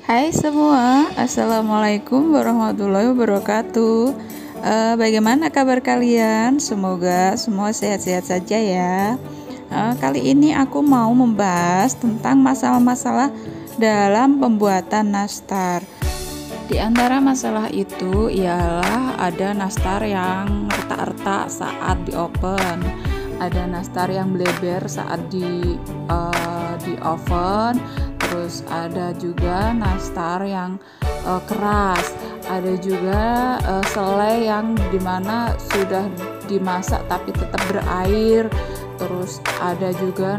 Hai semua, Assalamualaikum warahmatullahi wabarakatuh. Bagaimana kabar kalian? Semoga semua sehat-sehat saja ya. Kali ini aku mau membahas tentang masalah-masalah dalam pembuatan nastar. Di antara masalah itu ialah ada nastar yang retak-retak saat di oven, ada nastar yang bleber saat di oven. Terus ada juga nastar yang keras, ada juga selai yang dimana sudah dimasak tapi tetap berair. Terus ada juga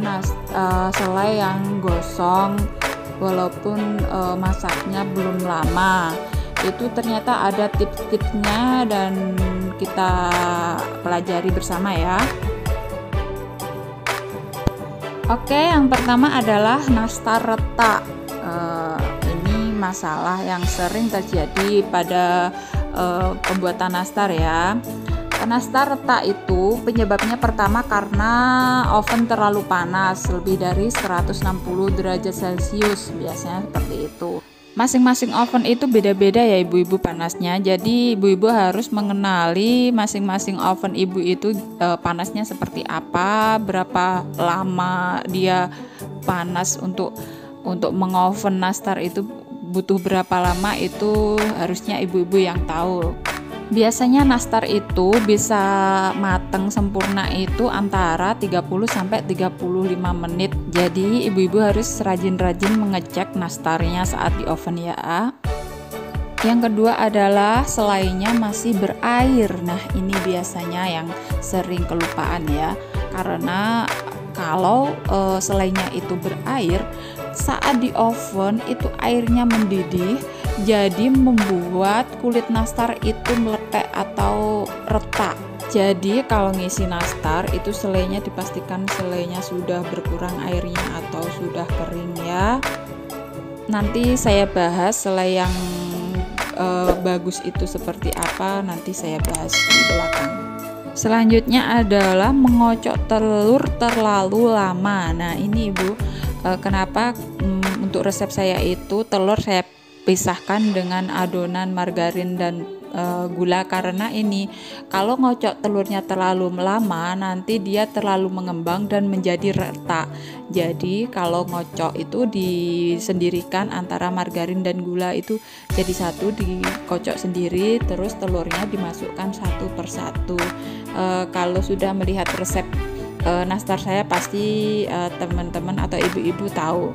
selai yang gosong walaupun masaknya belum lama. Itu ternyata ada tips-tipsnya dan kita pelajari bersama ya. Oke, yang pertama adalah nastar retak. Ini masalah yang sering terjadi pada pembuatan nastar ya. Nastar retak itu penyebabnya pertama karena oven terlalu panas, lebih dari 160 derajat Celcius, biasanya seperti itu. Masing-masing oven itu beda-beda ya ibu-ibu panasnya. Jadi ibu-ibu harus mengenali masing-masing oven ibu itu panasnya seperti apa, berapa lama dia panas untuk mengoven nastar itu butuh berapa lama, itu harusnya ibu-ibu yang tahu. Biasanya nastar itu bisa mateng sempurna itu antara 30 sampai 35 menit. Jadi ibu-ibu harus rajin-rajin mengecek nastarnya saat di oven ya. Yang kedua adalah selainya masih berair. Nah, ini biasanya yang sering kelupaan ya. Karena kalau selainya itu berair, saat di oven itu airnya mendidih, jadi membuat kulit nastar itu meletek atau retak. Jadi kalau ngisi nastar itu selainya dipastikan selainya sudah berkurang airnya atau sudah kering ya. Nanti saya bahas selai yang bagus itu seperti apa, nanti saya bahas di belakang. Selanjutnya adalah mengocok telur terlalu lama. Nah ini ibu, kenapa untuk resep saya itu telur saya pisahkan dengan adonan margarin dan gula, karena ini kalau ngocok telurnya terlalu lama nanti dia terlalu mengembang dan menjadi retak. Jadi kalau ngocok itu disendirikan antara margarin dan gula itu jadi satu, dikocok sendiri, terus telurnya dimasukkan satu persatu. Kalau sudah melihat resep nastar saya pasti teman-teman atau ibu-ibu tahu.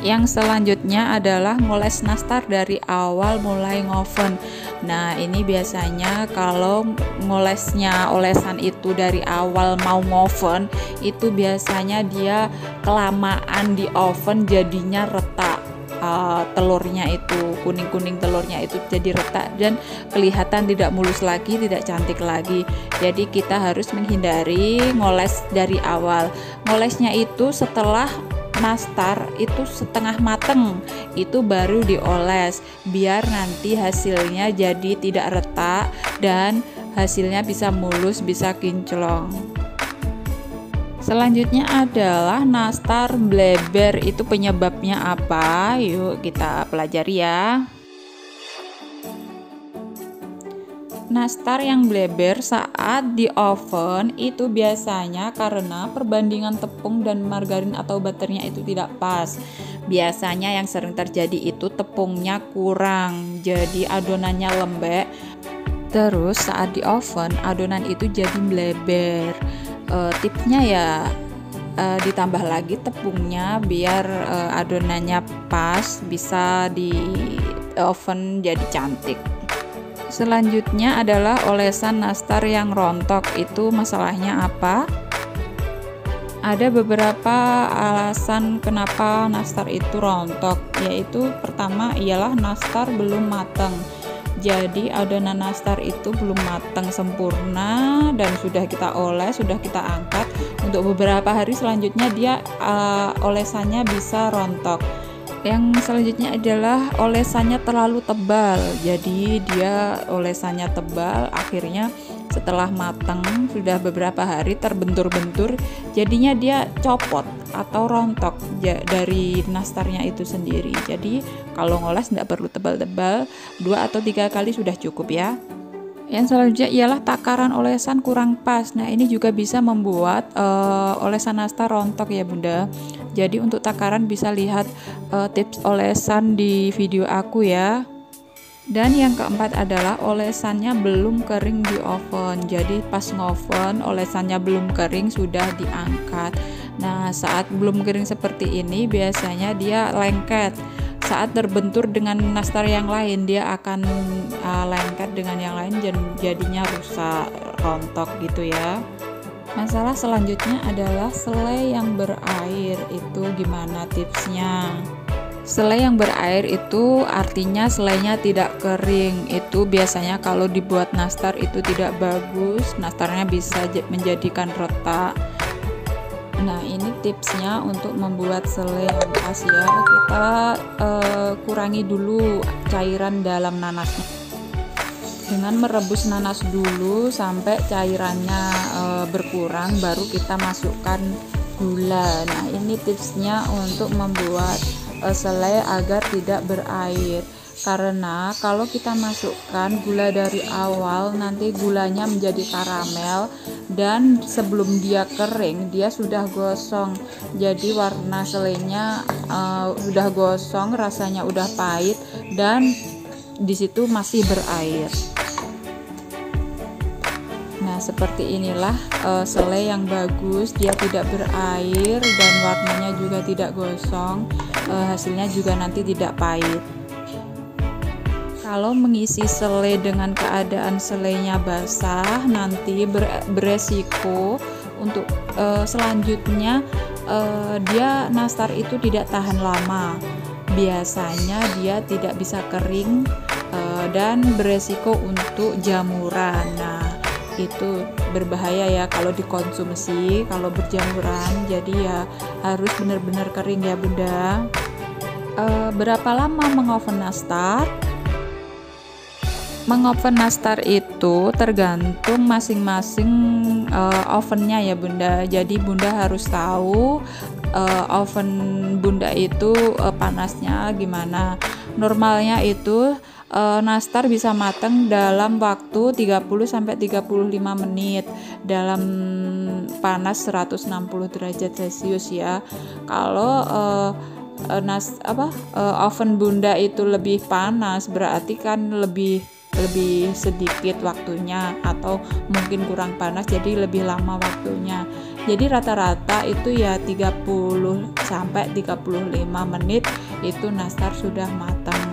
Yang selanjutnya adalah ngoles nastar dari awal mulai ngoven. Nah ini biasanya kalau ngolesnya olesan itu dari awal mau ngoven itu biasanya dia kelamaan di oven jadinya retak. Telurnya itu kuning-kuning, telurnya itu jadi retak dan kelihatan tidak mulus lagi, tidak cantik lagi. Jadi kita harus menghindari ngoles dari awal. Ngolesnya itu setelah nastar itu setengah mateng itu baru dioles, biar nanti hasilnya jadi tidak retak dan hasilnya bisa mulus, bisa kinclong. Selanjutnya adalah nastar bleber. Itu penyebabnya apa? Yuk kita pelajari ya. Nastar yang bleber saat di oven itu biasanya karena perbandingan tepung dan margarin atau butternya itu tidak pas. Biasanya yang sering terjadi itu tepungnya kurang, jadi adonannya lembek. Terus saat di oven adonan itu jadi bleber. Tipsnya ya ditambah lagi tepungnya biar adonannya pas, bisa di oven jadi cantik. Selanjutnya adalah olesan nastar yang rontok. Itu masalahnya apa? Ada beberapa alasan kenapa nastar itu rontok, yaitu pertama ialah nastar belum matang. Jadi adonan nastar itu belum matang sempurna dan sudah kita oles, sudah kita angkat. Untuk beberapa hari selanjutnya dia olesannya bisa rontok. Yang selanjutnya adalah olesannya terlalu tebal. Jadi dia olesannya tebal, akhirnya setelah matang sudah beberapa hari terbentur-bentur, jadinya dia copot atau rontok dari nastarnya itu sendiri. Jadi kalau ngoles tidak perlu tebal-tebal, 2 atau 3 kali sudah cukup ya. Yang selanjutnya ialah takaran olesan kurang pas. Nah, ini juga bisa membuat olesan nastar rontok ya Bunda. Jadi untuk takaran bisa lihat tips olesan di video aku ya. Dan yang keempat adalah olesannya belum kering di oven. Jadi pas ngoven olesannya belum kering sudah diangkat. Nah, saat belum kering seperti ini biasanya dia lengket. Saat terbentur dengan nastar yang lain dia akan lengket dengan yang lain, jadinya rusak, rontok gitu ya. Masalah selanjutnya adalah selai yang berair. Itu gimana tipsnya? Selai yang berair itu artinya selainya tidak kering. Itu biasanya kalau dibuat nastar itu tidak bagus, nastarnya bisa menjadikan retak. Nah, ini tipsnya untuk membuat selai yang pas ya. Kita kurangi dulu cairan dalam nanasnya dengan merebus nanas dulu sampai cairannya berkurang, baru kita masukkan gula. Nah, ini tipsnya untuk membuat selai agar tidak berair. Karena kalau kita masukkan gula dari awal, nanti gulanya menjadi karamel, dan sebelum dia kering dia sudah gosong. Jadi warna selainya sudah gosong, rasanya udah pahit, dan disitu masih berair. Nah, seperti inilah selai yang bagus, dia tidak berair dan warnanya juga tidak gosong, hasilnya juga nanti tidak pahit. Kalau mengisi selai dengan keadaan selainya basah, nanti beresiko untuk selanjutnya dia nastar itu tidak tahan lama. Biasanya dia tidak bisa kering dan beresiko untuk jamuran. Nah, itu berbahaya ya kalau dikonsumsi, kalau berjamuran. Jadi ya harus benar-benar kering ya Bunda. Berapa lama mengoven nastar? Mengoven nastar itu tergantung masing-masing ovennya ya Bunda. Jadi Bunda harus tahu oven Bunda itu panasnya gimana. Normalnya itu nastar bisa matang dalam waktu 30-35 menit dalam panas 160 derajat Celcius ya. Kalau oven Bunda itu lebih panas, berarti kan lebih sedikit waktunya, atau mungkin kurang panas jadi lebih lama waktunya. Jadi rata-rata itu ya 30-35 menit itu nastar sudah matang.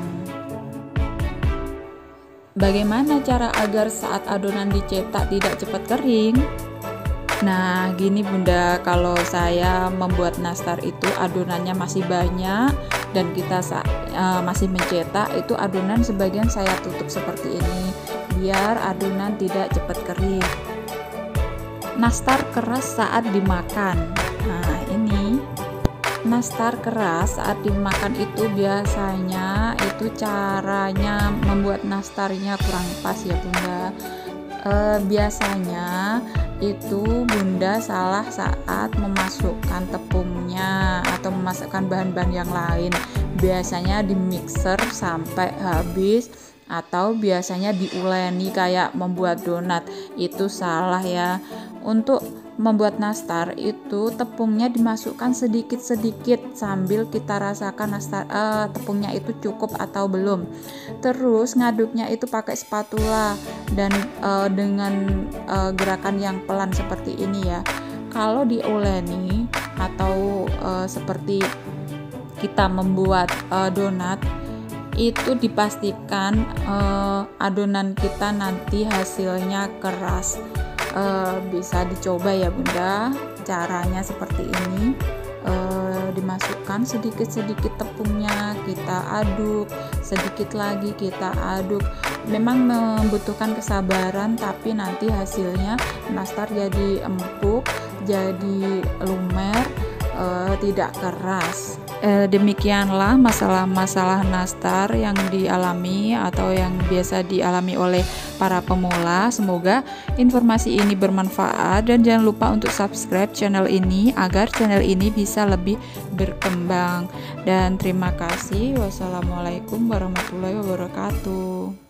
Bagaimana cara agar saat adonan dicetak tidak cepat kering? Nah, gini Bunda, kalau saya membuat nastar itu adonannya masih banyak dan kita masih mencetak, itu adonan sebagian saya tutup seperti ini biar adonan tidak cepat kering. Nastar keras saat dimakan. Nah, ini nastar keras saat dimakan itu biasanya itu caranya membuat nastarnya kurang pas ya Bunda. Biasanya itu Bunda salah saat memasukkan tepungnya atau memasukkan bahan-bahan yang lain. Biasanya di mixer sampai habis, atau biasanya diuleni kayak membuat donat. Itu salah ya. Untuk membuat nastar itu tepungnya dimasukkan sedikit-sedikit sambil kita rasakan tepungnya itu cukup atau belum. Terus ngaduknya itu pakai spatula dan dengan gerakan yang pelan seperti ini ya. Kalau diuleni atau seperti kita membuat donat, itu dipastikan adonan kita nanti hasilnya keras. Bisa dicoba ya Bunda, caranya seperti ini. Dimasukkan sedikit-sedikit tepungnya, kita aduk, sedikit lagi kita aduk. Memang membutuhkan kesabaran, tapi nanti hasilnya nastar jadi empuk, jadi lumer, tidak keras. Demikianlah masalah-masalah nastar yang dialami atau yang biasa dialami oleh para pemula. Semoga informasi ini bermanfaat dan jangan lupa untuk subscribe channel ini agar channel ini bisa lebih berkembang. Dan terima kasih. Wassalamualaikum warahmatullahi wabarakatuh.